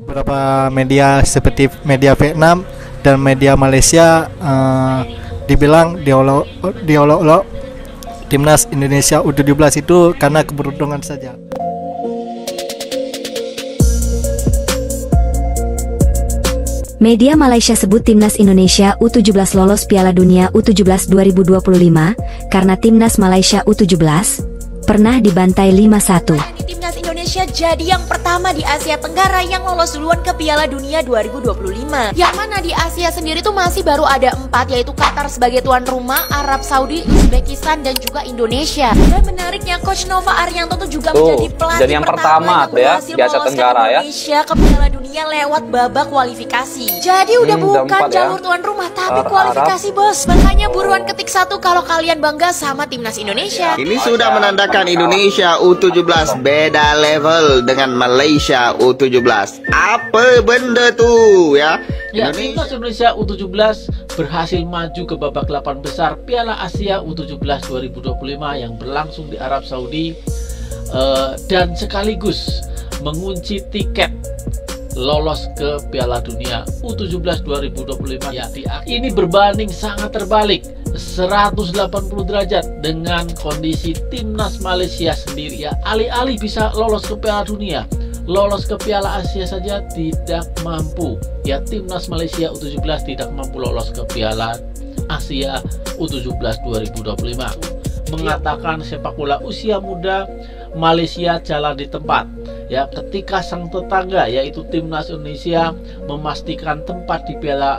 beberapa media seperti media Vietnam dan media Malaysia dibilang diolok-olok timnas Indonesia U17 itu karena keberuntungan saja. Media Malaysia sebut timnas Indonesia U17 lolos Piala Dunia U17 2025 karena timnas Malaysia U17 pernah dibantai 5-1. Timnas Indonesia jadi yang pertama di Asia Tenggara yang lolos duluan ke Piala Dunia 2025. Yang mana di Asia sendiri tuh masih baru ada 4, yaitu Qatar sebagai tuan rumah, Arab Saudi, Uzbekistan, dan juga Indonesia. Dan menariknya Coach Nova Arianto tuh juga menjadi pelatih yang pertama tuh ya di Asia Tenggara ya. Indonesia ke Piala Dunia lewat babak kualifikasi. Jadi udah bukan jalur tuan rumah tapi kualifikasi bos. Makanya buruan ketik 1 kalau kalian bangga sama timnas Indonesia. Ini sudah menandakan Indonesia U17 beda level dengan Malaysia U17. Apa benda tuh ya? Ya, timnas Indonesia U17 berhasil maju ke babak 8 besar Piala Asia U17 2025 yang berlangsung di Arab Saudi dan sekaligus mengunci tiket lolos ke Piala Dunia U17 2025 ya. Ini berbanding sangat terbalik 180 derajat dengan kondisi timnas Malaysia sendiri ya. Alih-alih bisa lolos ke Piala Dunia, lolos ke Piala Asia saja tidak mampu ya. Timnas Malaysia U17 tidak mampu lolos ke Piala Asia U17 2025. Mengatakan sepak bola usia muda Malaysia jalan di tempat ya, ketika sang tetangga yaitu timnas Indonesia memastikan tempat di Piala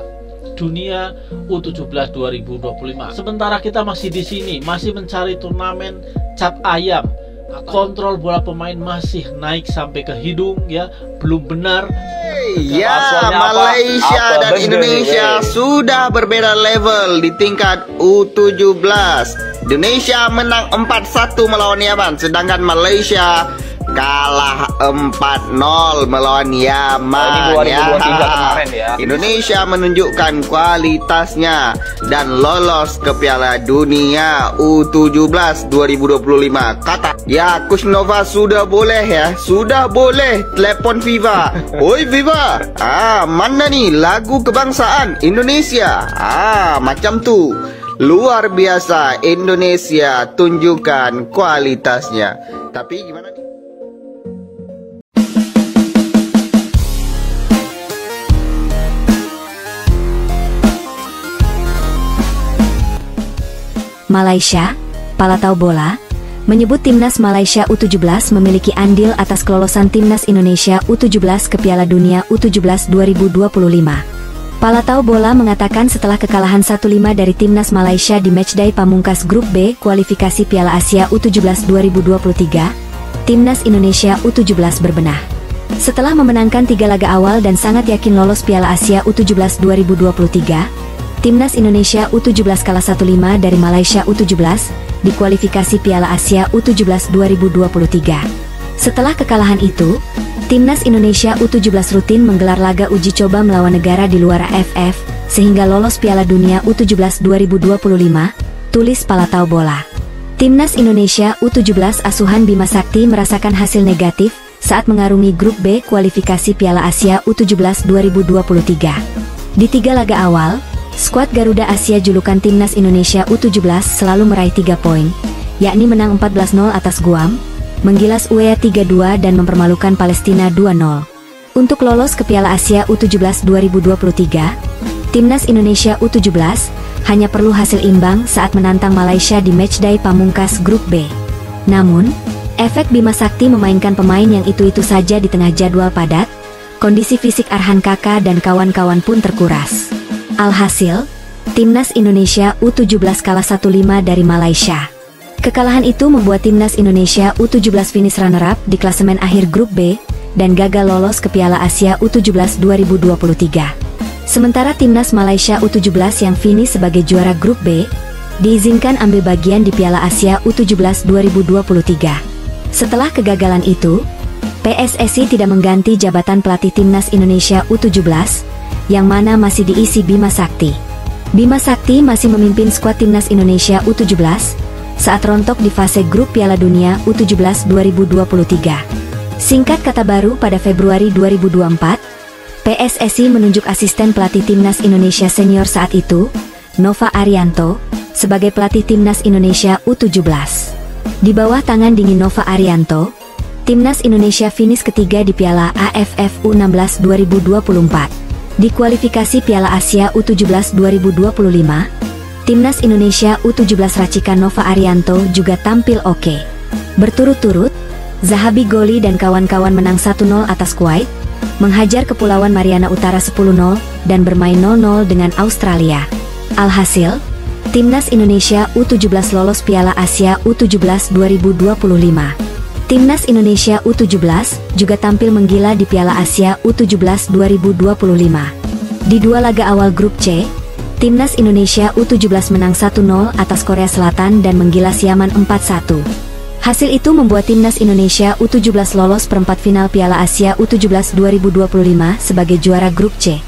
Dunia U17 2025. Sementara kita masih di sini, masih mencari turnamen cap ayam. Kontrol bola pemain masih naik sampai ke hidung ya, belum benar. Ya, Malaysia dan Indonesia sudah berbeda level di tingkat U17. Indonesia menang 4-1 melawan Yaman, sedangkan Malaysia kalah 4-0 melawan Yaman. Ini 2023 kemarin ya. Indonesia menunjukkan kualitasnya dan lolos ke Piala Dunia U17 2025. Kata ya, Coach Nova sudah boleh ya, sudah boleh telepon FIFA. Oi FIFA, mana nih lagu kebangsaan Indonesia? Macam tu. Luar biasa, Indonesia tunjukkan kualitasnya. Tapi gimana nih? Malaysia, Palatau Bola, menyebut timnas Malaysia U17 memiliki andil atas kelolosan timnas Indonesia U17 ke Piala Dunia U17 2025. Palatau Bola mengatakan setelah kekalahan 1-5 dari timnas Malaysia di matchday pamungkas grup B kualifikasi Piala Asia U17 2023, timnas Indonesia U17 berbenah. Setelah memenangkan 3 laga awal dan sangat yakin lolos Piala Asia U17 2023, timnas Indonesia U17 kalah 1-5 dari Malaysia U17 di kualifikasi Piala Asia U17 2023. Setelah kekalahan itu, timnas Indonesia U17 rutin menggelar laga uji coba melawan negara di luar AFF, sehingga lolos Piala Dunia U17 2025, tulis Palatau Bola. Timnas Indonesia U17 asuhan Bima Sakti merasakan hasil negatif saat mengarungi grup B kualifikasi Piala Asia U17 2023. Di 3 laga awal, skuad Garuda Asia julukan timnas Indonesia U17 selalu meraih 3 poin, yakni menang 14-0 atas Guam, menggilas UEA 3-2 dan mempermalukan Palestina 2-0. Untuk lolos ke Piala Asia U17 2023, timnas Indonesia U17 hanya perlu hasil imbang saat menantang Malaysia di matchday pamungkas grup B. Namun, efek Bima Sakti memainkan pemain yang itu-itu saja di tengah jadwal padat, kondisi fisik Arhan Kaka dan kawan-kawan pun terkuras. Alhasil, timnas Indonesia U17 kalah 1-5 dari Malaysia. Kekalahan itu membuat timnas Indonesia U17 finish runner-up di klasemen akhir grup B dan gagal lolos ke Piala Asia U17 2023. Sementara timnas Malaysia U17 yang finish sebagai juara grup B diizinkan ambil bagian di Piala Asia U17 2023. Setelah kegagalan itu, PSSI tidak mengganti jabatan pelatih timnas Indonesia U17 yang mana masih diisi Bima Sakti. Bima Sakti masih memimpin skuad timnas Indonesia U17 saat rontok di fase grup Piala Dunia U17 2023. Singkat kata baru pada Februari 2024, PSSI menunjuk asisten pelatih Timnas Indonesia senior saat itu, Nova Arianto, sebagai pelatih Timnas Indonesia U17. Di bawah tangan dingin Nova Arianto, Timnas Indonesia finish ketiga di Piala AFF U16 2024. Di kualifikasi Piala Asia U17 2025, Timnas Indonesia U17 racikan Nova Arianto juga tampil oke. Berturut-turut, Zahabi Goli dan kawan-kawan menang 1-0 atas Kuwait, menghajar Kepulauan Mariana Utara 10-0, dan bermain 0-0 dengan Australia. Alhasil, Timnas Indonesia U17 lolos Piala Asia U17 2025. Timnas Indonesia U17 juga tampil menggila di Piala Asia U17 2025. Di dua laga awal grup C, Timnas Indonesia U17 menang 1-0 atas Korea Selatan dan menggila Yaman 4-1. Hasil itu membuat Timnas Indonesia U17 lolos perempat final Piala Asia U17 2025 sebagai juara grup C.